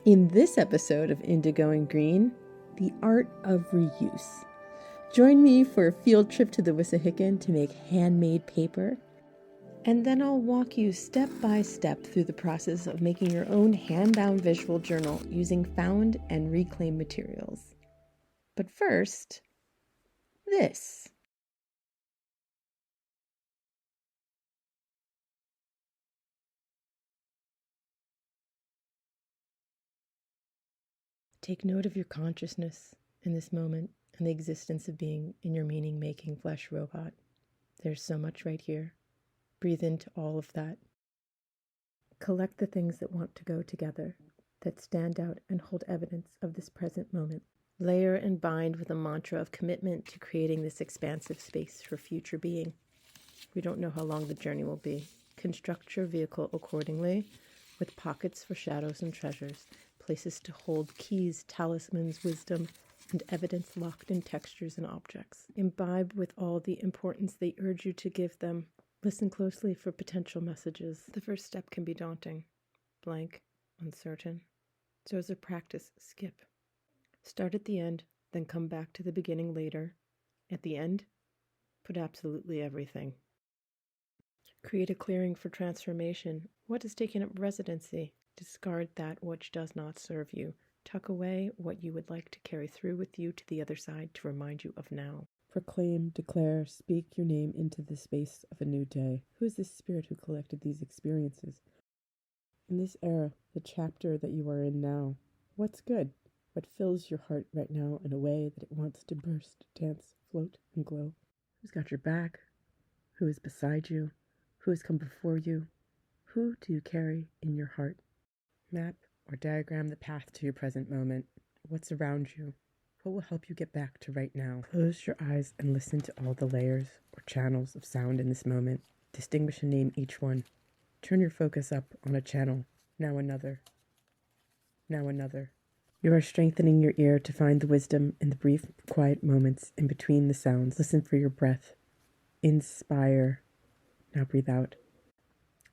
In this episode of Indigo and Green, the art of reuse. Join me for a field trip to the Wissahickon to make handmade paper, and then I'll walk you step by step through the process of making your own hand-bound visual journal using found and reclaimed materials. But first, this. Take note of your consciousness in this moment and the existence of being in your meaning-making flesh robot. There's so much right here. Breathe into all of that. Collect the things that want to go together, that stand out and hold evidence of this present moment. Layer and bind with a mantra of commitment to creating this expansive space for future being. We don't know how long the journey will be. Construct your vehicle accordingly, with pockets for shadows and treasures, places to hold keys, talismans, wisdom, and evidence locked in textures and objects. Imbibe with all the importance they urge you to give them. Listen closely for potential messages. The first step can be daunting, blank, uncertain. So as a practice, skip. Start at the end, then come back to the beginning later. At the end, put absolutely everything. Create a clearing for transformation. What is taking up residency? Discard that which does not serve you. Tuck away what you would like to carry through with you to the other side to remind you of now. Proclaim, declare, speak your name into the space of a new day. Who is this spirit who collected these experiences? In this era, the chapter that you are in now, what's good? What fills your heart right now in a way that it wants to burst, dance, float, and glow? Who's got your back? Who is beside you? Who has come before you? Who do you carry in your heart? Map or diagram the path to your present moment. What's around you? What will help you get back to right now? Close your eyes and listen to all the layers or channels of sound in this moment. Distinguish and name each one. Turn your focus up on a channel. Now another. Now another. You are strengthening your ear to find the wisdom in the brief, quiet moments in between the sounds. Listen for your breath. Inspire. Now breathe out.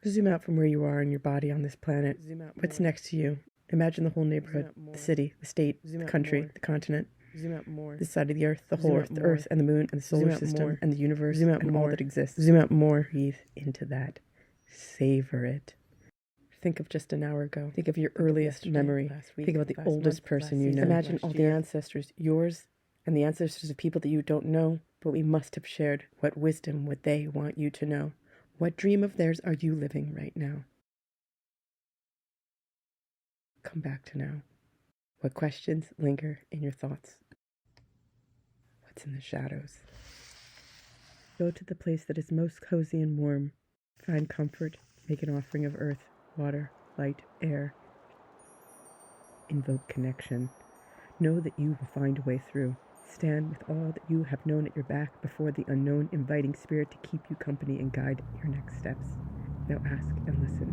Zoom out from where you are in your body on this planet. What's next to you? Imagine the whole neighborhood, the city, the state, the country, the continent. Zoom out more. This side of the earth, the whole earth, the earth and the moon and the solar system and the universe and all that exists. Zoom out more. Breathe into that. Savor it. Think of just an hour ago. Think of your earliest memory. Think about the oldest person you know. Imagine all the ancestors, yours and the ancestors of people that you don't know, but we must have shared. What wisdom would they want you to know? What dream of theirs are you living right now? Come back to now. What questions linger in your thoughts? What's in the shadows? Go to the place that is most cozy and warm. Find comfort. Make an offering of earth, water, light, air. Invoke connection. Know that you will find a way through. Stand with all that you have known at your back before the unknown, inviting spirit to keep you company and guide your next steps. Now ask and listen.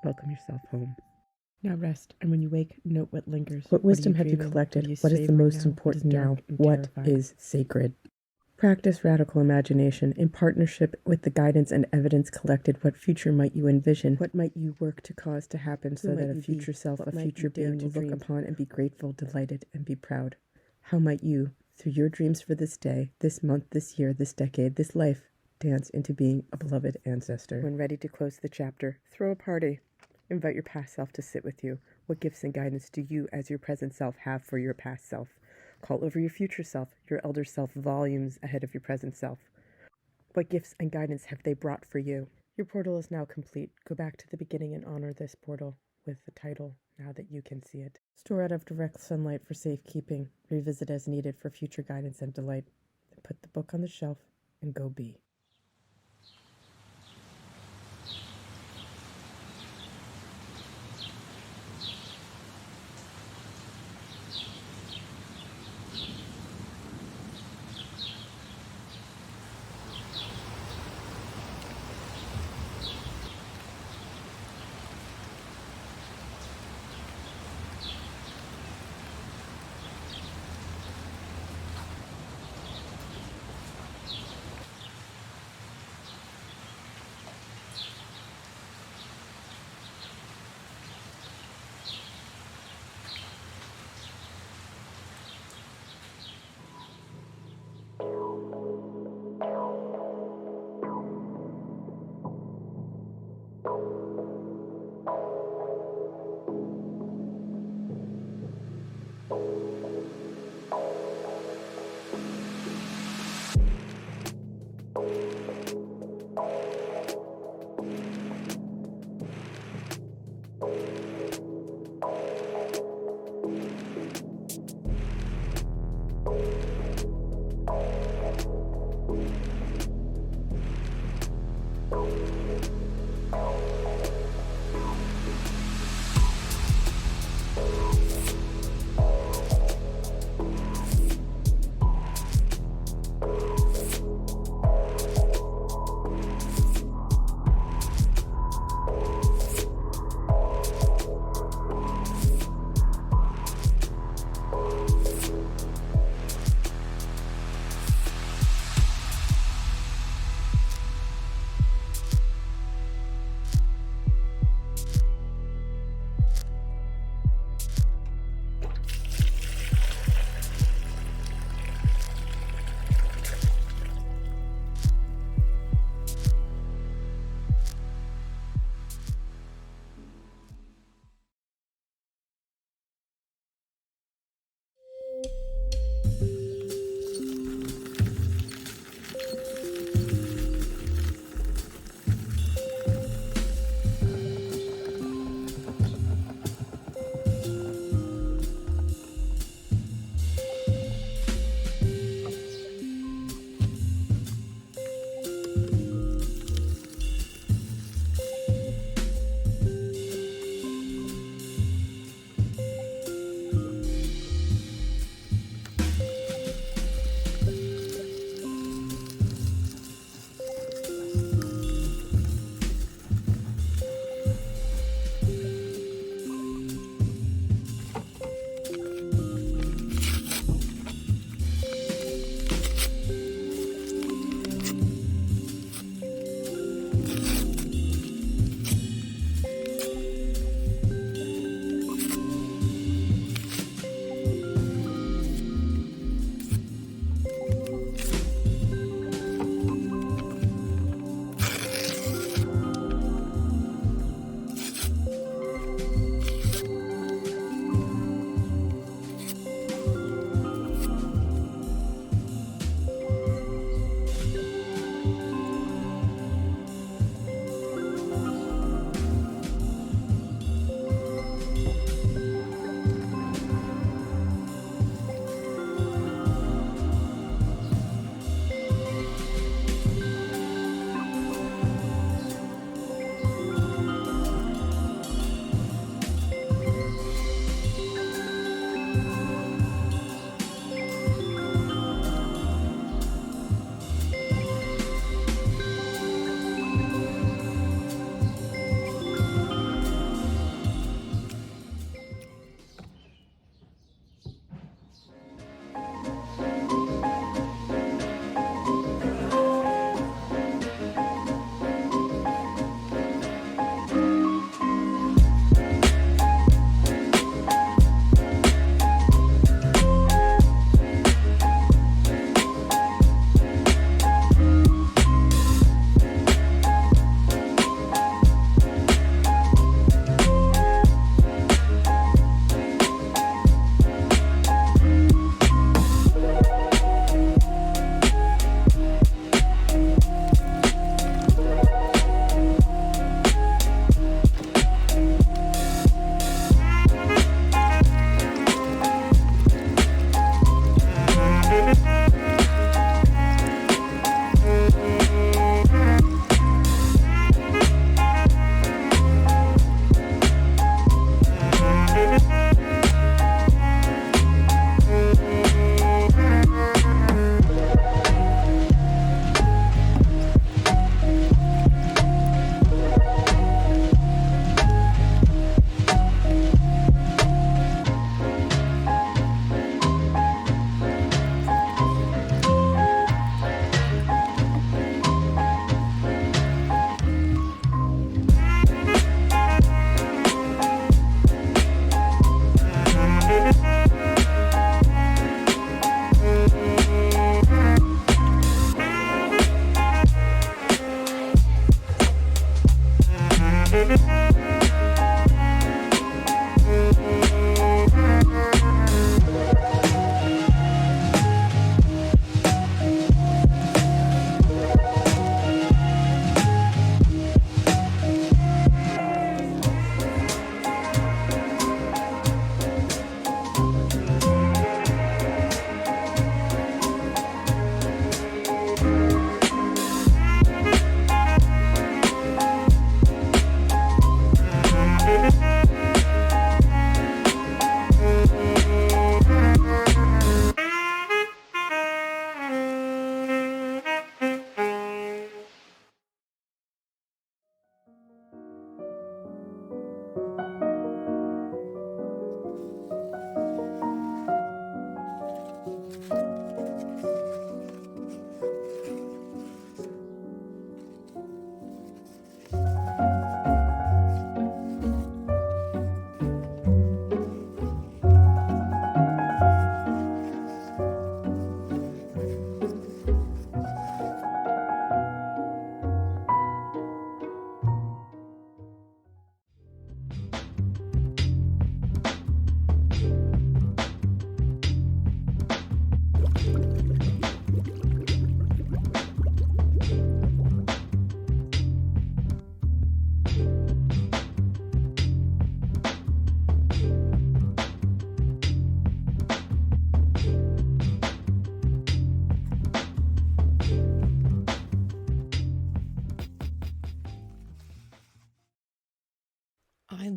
Welcome yourself home. Now rest, and when you wake, note what lingers. What wisdom have you collected? What is the most important now? What is sacred? Practice radical imagination in partnership with the guidance and evidence collected. What future might you envision? What might you work to cause to happen so that a future self, a future being will look upon and be grateful, delighted, and be proud? How might you, through your dreams for this day, this month, this year, this decade, this life, dance into being a beloved ancestor? When ready to close the chapter, throw a party. Invite your past self to sit with you. What gifts and guidance do you as your present self have for your past self? Call over your future self, your elder self, volumes ahead of your present self. What gifts and guidance have they brought for you? Your portal is now complete. Go back to the beginning and honor this portal with the title, now that you can see it. Store out of direct sunlight for safekeeping. Revisit as needed for future guidance and delight. Then put the book on the shelf and go be.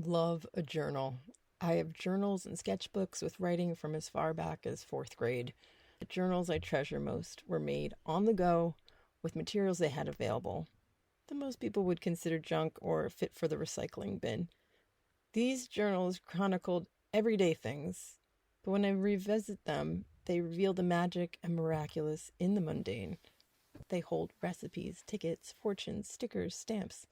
love a journal. I have journals and sketchbooks with writing from as far back as fourth grade. The journals I treasure most were made on the go with materials they had available that most people would consider junk or fit for the recycling bin. These journals chronicled everyday things, but when I revisit them, they reveal the magic and miraculous in the mundane. They hold recipes, tickets, fortunes, stickers, stamps,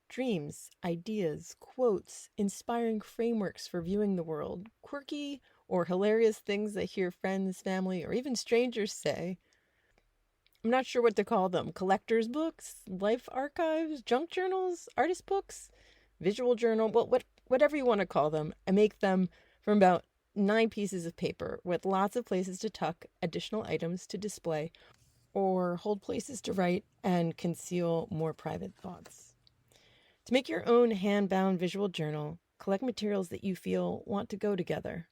dreams, ideas, quotes, inspiring frameworks for viewing the world, quirky or hilarious things I hear friends, family, or even strangers say. I'm not sure what to call them. Collector's books, life archives, junk journals, artist books, visual journal, whatever you want to call them. I make them from about 9 pieces of paper with lots of places to tuck additional items to display or hold places to write and conceal more private thoughts. To make your own hand-bound visual journal, collect materials that you feel want to go together.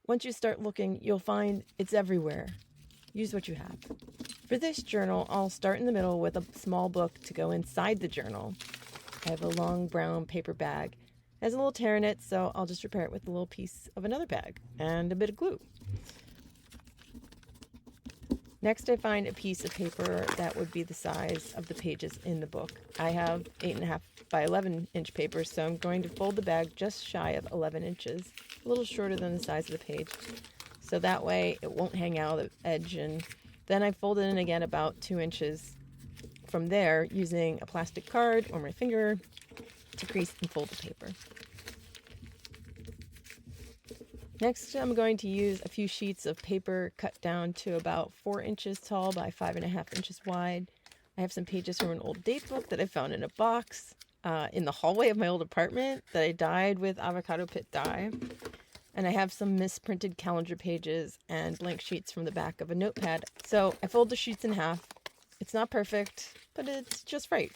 Once you start looking, you'll find it's everywhere. Use what you have. For this journal, I'll start in the middle with a small book to go inside the journal. I have a long brown paper bag. It has a little tear in it, so I'll just repair it with a little piece of another bag and a bit of glue. Next, I find a piece of paper that would be the size of the pages in the book. I have 8.5 by 11 inch paper, so I'm going to fold the bag just shy of 11 inches, a little shorter than the size of the page. So that way it won't hang out of the edge, and then I fold it in again about 2 inches from there using a plastic card or my finger to crease and fold the paper. Next, I'm going to use a few sheets of paper cut down to about 4 inches tall by 5.5 inches wide. I have some pages from an old date book that I found in a box in the hallway of my old apartment that I dyed with avocado pit dye. And I have some misprinted calendar pages and blank sheets from the back of a notepad. So I fold the sheets in half. It's not perfect, but it's just right.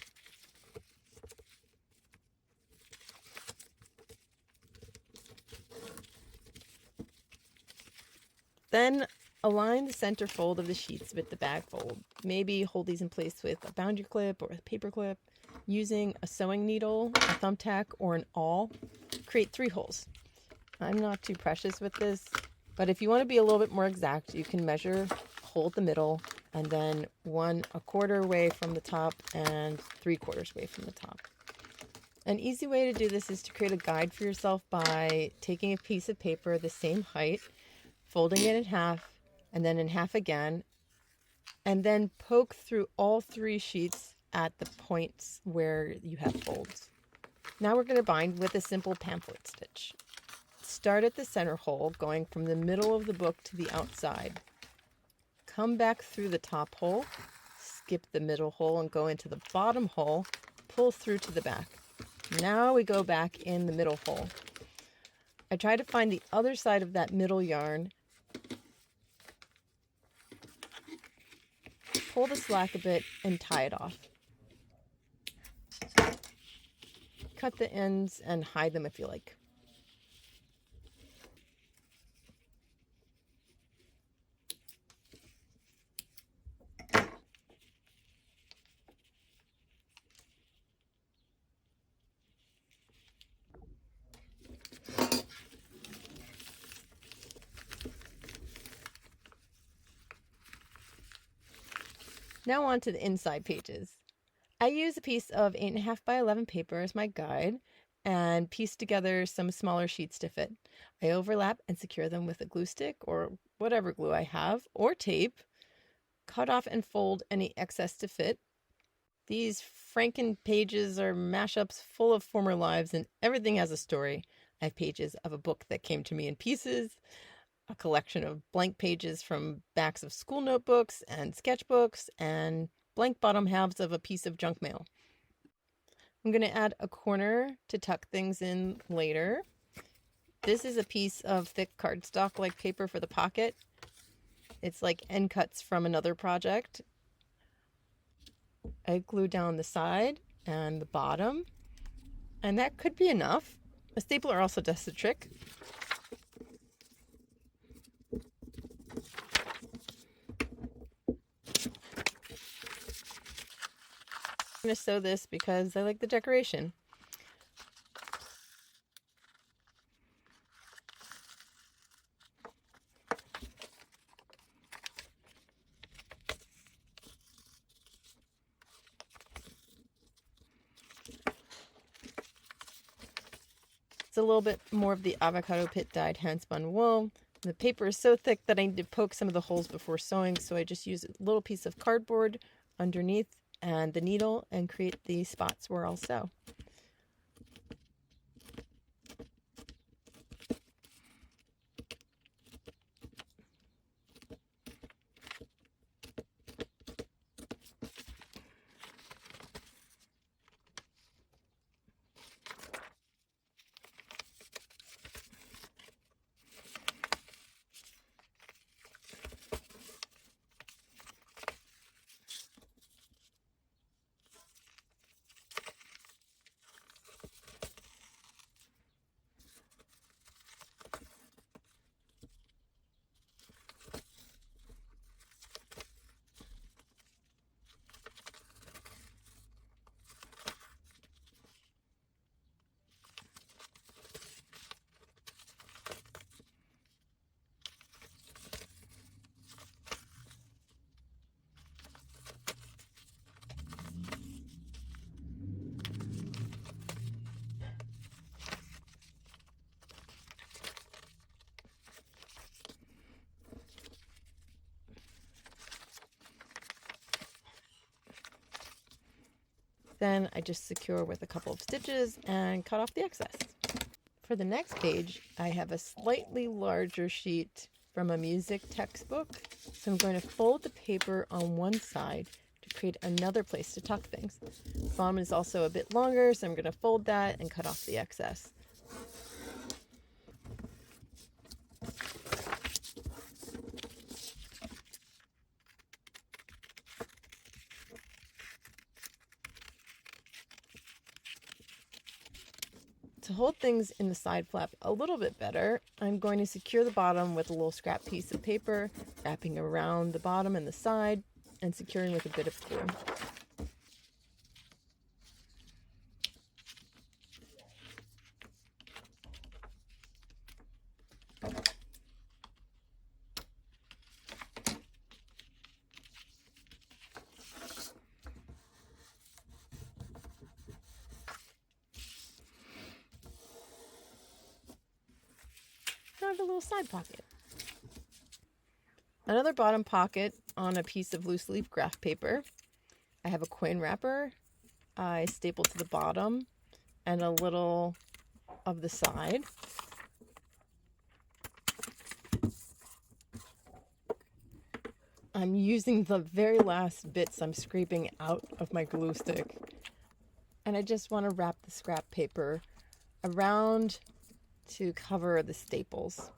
Then align the center fold of the sheets with the back fold. Maybe hold these in place with a boundary clip or a paper clip. Using a sewing needle, a thumbtack, or an awl, create 3 holes. I'm not too precious with this, but if you want to be a little bit more exact, you can measure, hold the middle, and then 1/4 way from the top and 3/4 way from the top. An easy way to do this is to create a guide for yourself by taking a piece of paper the same height, folding it in half, and then in half again, and then poke through all 3 sheets at the points where you have folds. Now we're going to bind with a simple pamphlet stitch. Start at the center hole, going from the middle of the book to the outside. Come back through the top hole, skip the middle hole and go into the bottom hole, pull through to the back. Now we go back in the middle hole. I try to find the other side of that middle yarn, pull the slack a bit, and tie it off. Cut the ends and hide them if you like. Now on to the inside pages. I use a piece of 8.5 by 11 paper as my guide and piece together some smaller sheets to fit. I overlap and secure them with a glue stick or whatever glue I have, or tape. Cut off and fold any excess to fit. These Franken pages are mashups full of former lives, and everything has a story. I have pages of a book that came to me in pieces, a collection of blank pages from backs of school notebooks and sketchbooks, and blank bottom halves of a piece of junk mail. I'm going to add a corner to tuck things in later. This is a piece of thick cardstock-like paper for the pocket. It's like end cuts from another project. I glue down the side and the bottom, and that could be enough. A stapler also does the trick. I'm going to sew this because I like the decoration. It's a little bit more of the avocado pit dyed hand spun wool. The paper is so thick that I need to poke some of the holes before sewing, so I just use a little piece of cardboard underneath and the needle and create the spots where I'll sew. Then I just secure with a couple of stitches and cut off the excess. For the next page, I have a slightly larger sheet from a music textbook. So I'm going to fold the paper on one side to create another place to tuck things. The bottom is also a bit longer, so I'm going to fold that and cut off the excess. To hold things in the side flap a little bit better, I'm going to secure the bottom with a little scrap piece of paper, wrapping around the bottom and the side, and securing with a bit of glue. I have a little side pocket. Another bottom pocket on a piece of loose leaf graph paper. I have a coin wrapper I stapled to the bottom and a little of the side. I'm using the very last bits I'm scraping out of my glue stick. And I just want to wrap the scrap paper around to cover the staples.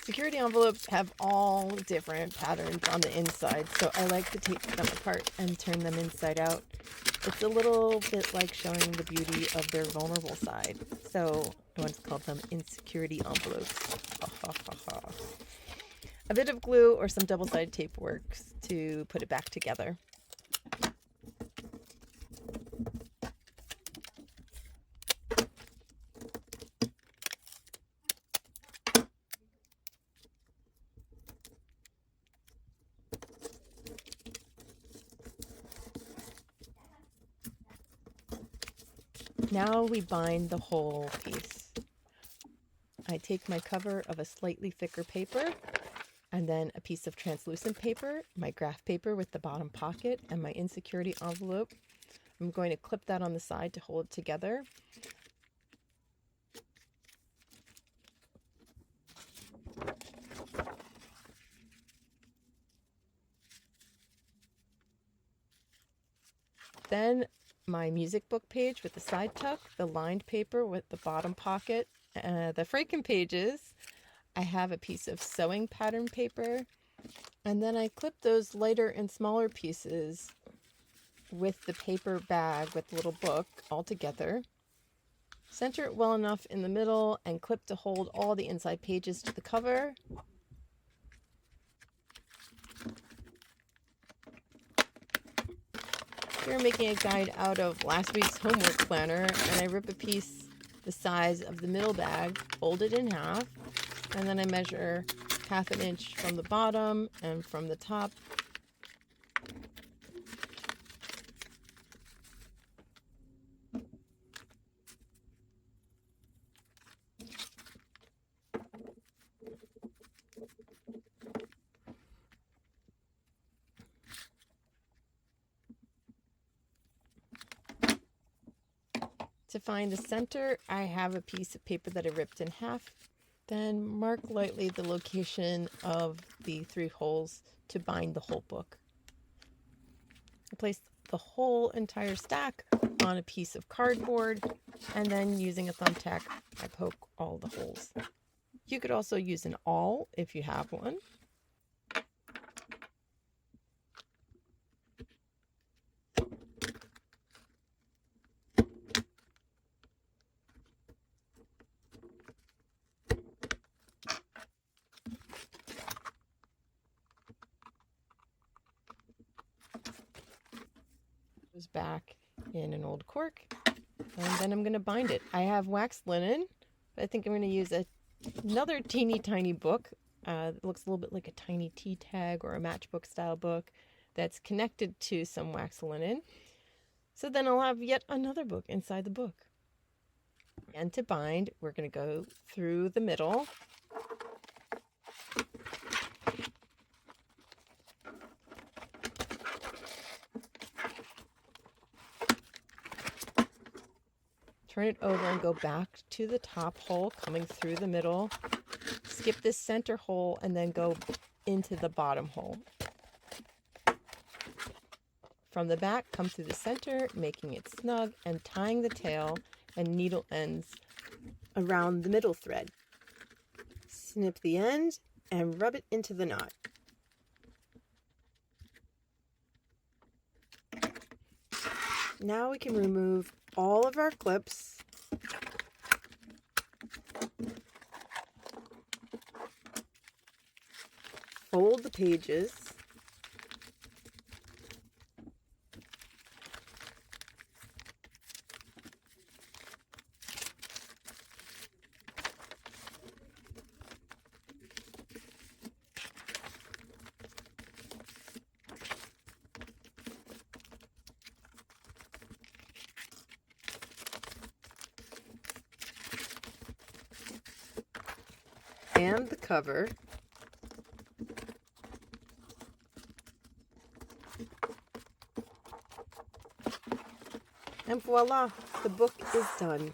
Security envelopes have all different patterns on the inside, so I like to take them apart and turn them inside out. It's a little bit like showing the beauty of their vulnerable side. So I once called them insecurity envelopes. Ha, ha, ha, ha. A bit of glue or some double-sided tape works to put it back together. Now we bind the whole piece. I take my cover of a slightly thicker paper and then a piece of translucent paper, my graph paper with the bottom pocket, and my insecurity envelope. I'm going to clip that on the side to hold it together. Then my music book page with the side tuck, the lined paper with the bottom pocket, the Franken pages. I have a piece of sewing pattern paper, and then I clip those lighter and smaller pieces with the paper bag with the little book all together. Center it well enough in the middle and clip to hold all the inside pages to the cover. Here I'm making a guide out of last week's homework planner, and I rip a piece the size of the middle bag, fold it in half, and then I measure 1/2 inch from the bottom and from the top. To find the center, I have a piece of paper that I ripped in half. Then mark lightly the location of the 3 holes to bind the whole book. I place the whole entire stack on a piece of cardboard, and then using a thumbtack, I poke all the holes. You could also use an awl if you have one. Back in an old cork, and then I'm going to bind it. I have waxed linen, but I think I'm going to use another teeny tiny book. It looks a little bit like a tiny tea tag or a matchbook style book that's connected to some waxed linen. So then I'll have yet another book inside the book. And to bind, we're going to go through the middle. Turn it over and go back to the top hole, coming through the middle. Skip this center hole and then go into the bottom hole. From the back, come through the center, making it snug and tying the tail and needle ends around the middle thread. Snip the end and rub it into the knot. Now we can remove all of our clips. Fold the pages. And the cover. And voila, the book is done.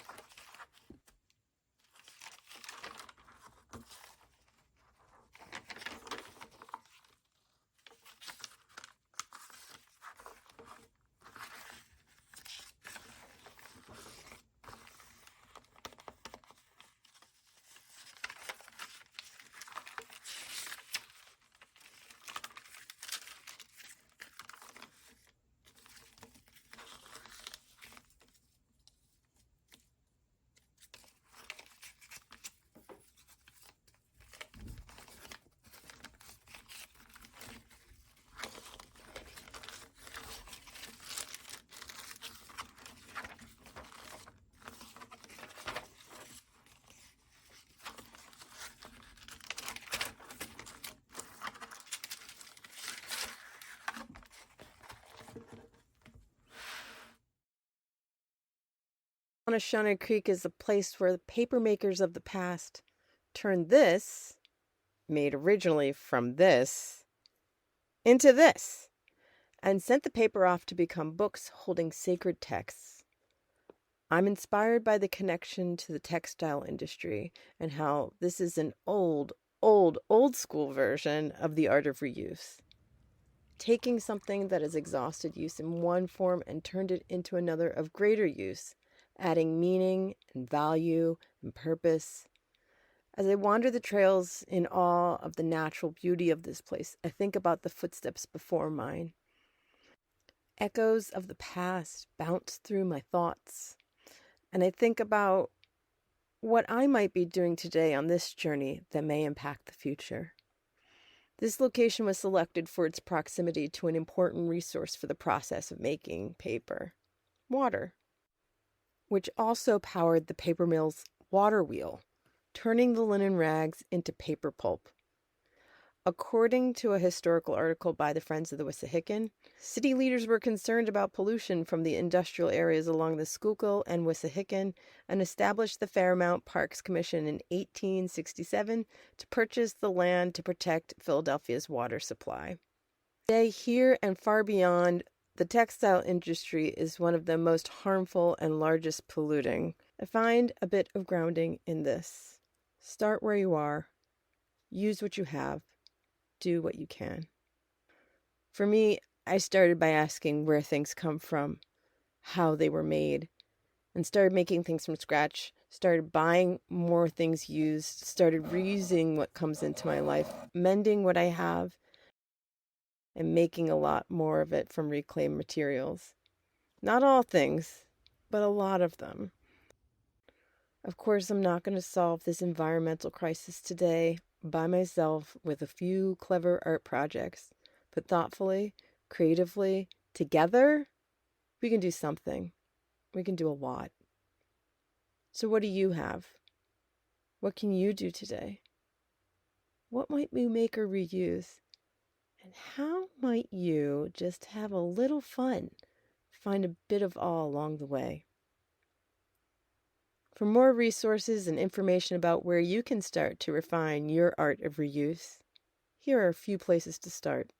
Onashana Creek is a place where the paper makers of the past turned this, made originally from this, into this, and sent the paper off to become books holding sacred texts. I'm inspired by the connection to the textile industry and how this is an old school version of the art of reuse. Taking something that has exhausted use in one form and turned it into another of greater use, adding meaning and value and purpose. As I wander the trails in awe of the natural beauty of this place, I think about the footsteps before mine. Echoes of the past bounce through my thoughts, and I think about what I might be doing today on this journey that may impact the future. This location was selected for its proximity to an important resource for the process of making paper, water, which also powered the paper mill's water wheel, turning the linen rags into paper pulp. According to a historical article by the Friends of the Wissahickon, city leaders were concerned about pollution from the industrial areas along the Schuylkill and Wissahickon and established the Fairmount Parks Commission in 1867 to purchase the land to protect Philadelphia's water supply. Today, here and far beyond, the textile industry is one of the most harmful and largest polluting. I find a bit of grounding in this. Start where you are. Use what you have. Do what you can. For me, I started by asking where things come from, how they were made, and started making things from scratch, started buying more things used, started reusing what comes into my life, mending what I have, and making a lot more of it from reclaimed materials. Not all things, but a lot of them. Of course, I'm not going to solve this environmental crisis today by myself with a few clever art projects, but thoughtfully, creatively, together, we can do something. We can do a lot. So what do you have? What can you do today? What might we make or reuse? And how might you just have a little fun, find a bit of awe along the way? For more resources and information about where you can start to refine your art of reuse, here are a few places to start.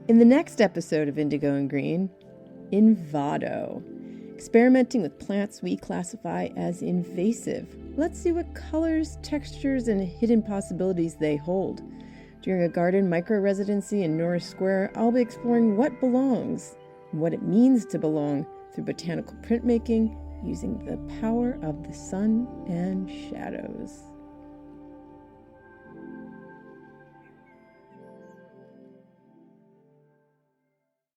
In the next episode of Indigo and Green, Invado. Experimenting with plants we classify as invasive. Let's see what colors, textures, and hidden possibilities they hold. During a garden micro-residency in Norris Square, I'll be exploring what belongs and what it means to belong through botanical printmaking using the power of the sun and shadows.